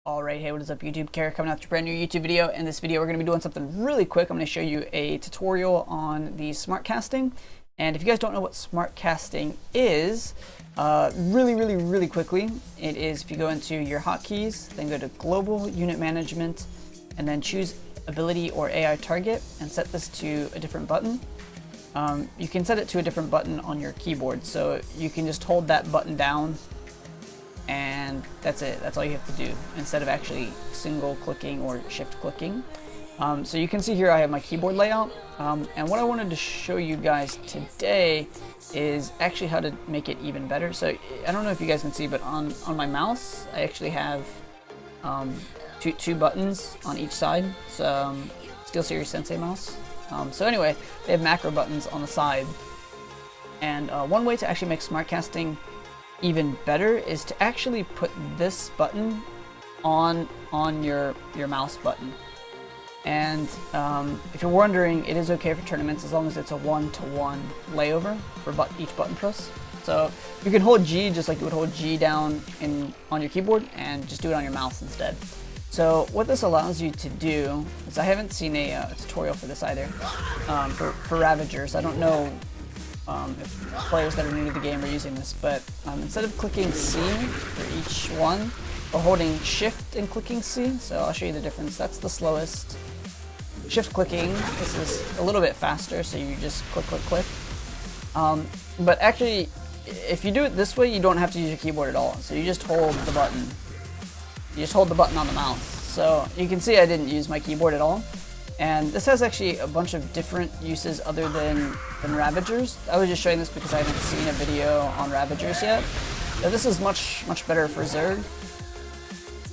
Alright, hey, what is up YouTube? Kara coming out with a brand new YouTube video. In this video we're going to be doing something really quick. I'm going to show you a tutorial on the smart casting. And if you guys don't know what smart casting is, really quickly, it is if you go into your hotkeys, then go to Global Unit Management, and then choose Ability or AI Target, and set this to a different button. You can set it to a different button on your keyboard, so you can just hold that button down and that's it. That's all you have to do instead of actually single clicking or shift clicking. So you can see here I have my keyboard layout, and what I wanted to show you guys today is actually how to make it even better. So I don't know if you guys can see, but on my mouse I actually have two buttons on each side. So SteelSeries Sensei mouse. So anyway, they have macro buttons on the side, and one way to actually make smart casting even better is to actually put this button on your mouse button. And if you're wondering, it is okay for tournaments as long as it's a 1-to-1 layover for each button press. So you can hold G just like you would hold G down on your keyboard and just do it on your mouse instead. So what this allows you to do is, I haven't seen a tutorial for this either, for Ravagers. I don't know if players that are new to the game are using this, but instead of clicking C for each one, or holding Shift and clicking C, so I'll show you the difference. That's the slowest. Shift clicking, this is a little bit faster, so you just click. But actually, if you do it this way, you don't have to use your keyboard at all. So you just hold the button. You just hold the button on the mouse. So you can see I didn't use my keyboard at all. And this has actually a bunch of different uses other than Ravagers. I was just showing this because I haven't seen a video on Ravagers yet. So this is much better for Zerg.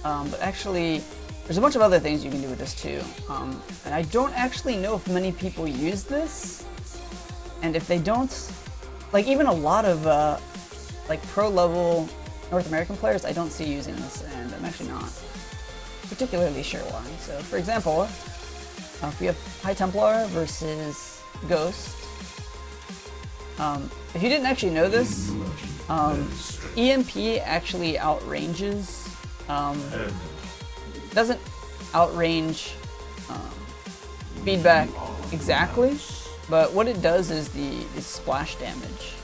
But actually, there's a bunch of other things you can do with this too. And I don't actually know if many people use this. And if they don't, like even a lot of like pro level North American players, I don't see using this, and I'm actually not particularly sure why. So for example, if we have High Templar versus Ghost, if you didn't actually know this, EMP actually outranges, doesn't outrange feedback exactly, but what it does is the splash damage.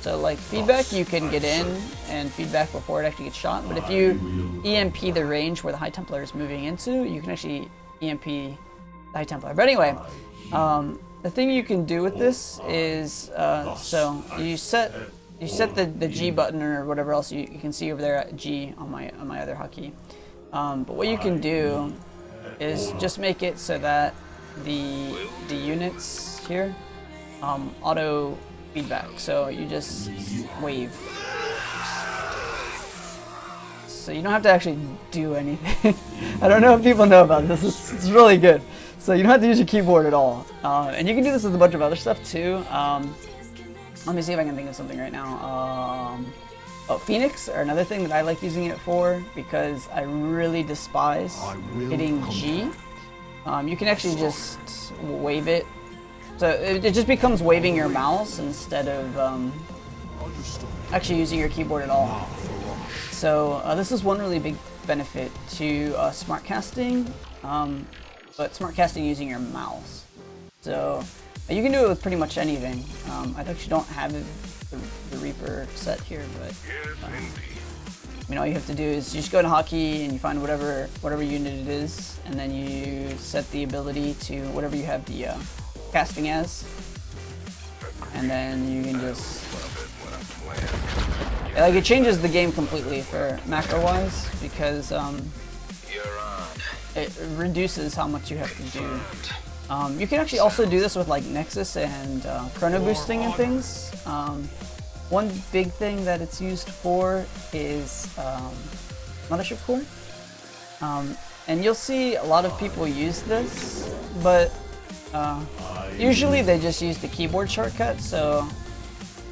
So like feedback you can get in and feedback before it actually gets shot, but if you EMP the range where the High Templar is moving into, you can actually EMP the High Templar. But anyway, the thing you can do with this is, so you set the G button or whatever else you can see over there at G on my other hotkey. But what you can do is just make it so that the units here auto feedback. So you just wave. So you don't have to actually do anything. I don't know if people know about this. It's really good. So you don't have to use your keyboard at all. And you can do this with a bunch of other stuff too. Let me see if I can think of something right now. Oh, Phoenix are another thing that I like using it for, because I really despise hitting G. You can actually just wave it. So it just becomes waving your mouse instead of actually using your keyboard at all. So this is one really big benefit to smart casting, but smart casting using your mouse. So you can do it with pretty much anything. I actually don't have the Reaper set here, but I mean, all you have to do is you just go to hotkey and you find whatever unit it is, and then you set the ability to whatever you have the casting as, and then you can just, like, it changes the game completely for macro wise, because it reduces how much you have to do. You can actually also do this with like Nexus and chrono boosting and things. One big thing that it's used for is Mothership Core. And you'll see a lot of people use this, but usually they just use the keyboard shortcut. So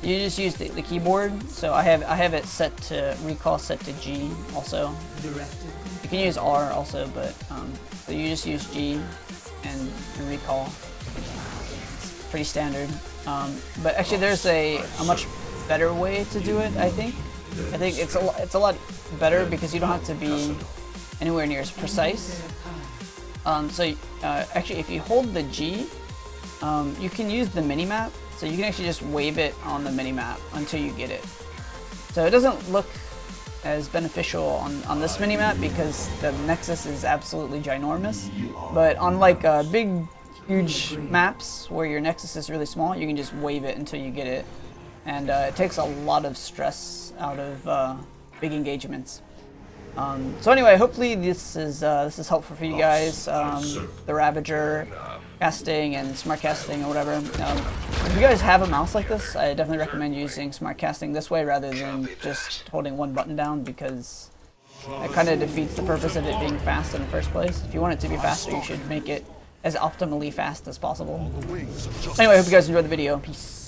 you just use the keyboard. So I have it set to recall set to G also. You can use R also, but so you just use G and recall. It's pretty standard. But actually, there's a much better way to do it. I think it's a lot better, because you don't have to be anywhere near as precise. Actually, if you hold the G, you can use the mini-map, so you can actually just wave it on the mini-map until you get it. So it doesn't look as beneficial on this mini-map because the Nexus is absolutely ginormous, but on like big, huge maps where your Nexus is really small, you can just wave it until you get it, and it takes a lot of stress out of big engagements. So anyway, hopefully this is helpful for you guys. The Ravager casting and smart casting or whatever. If you guys have a mouse like this, I definitely recommend using smart casting this way rather than just holding one button down, because it kind of defeats the purpose of it being fast in the first place. If you want it to be faster, you should make it as optimally fast as possible. Anyway, I hope you guys enjoyed the video. Peace.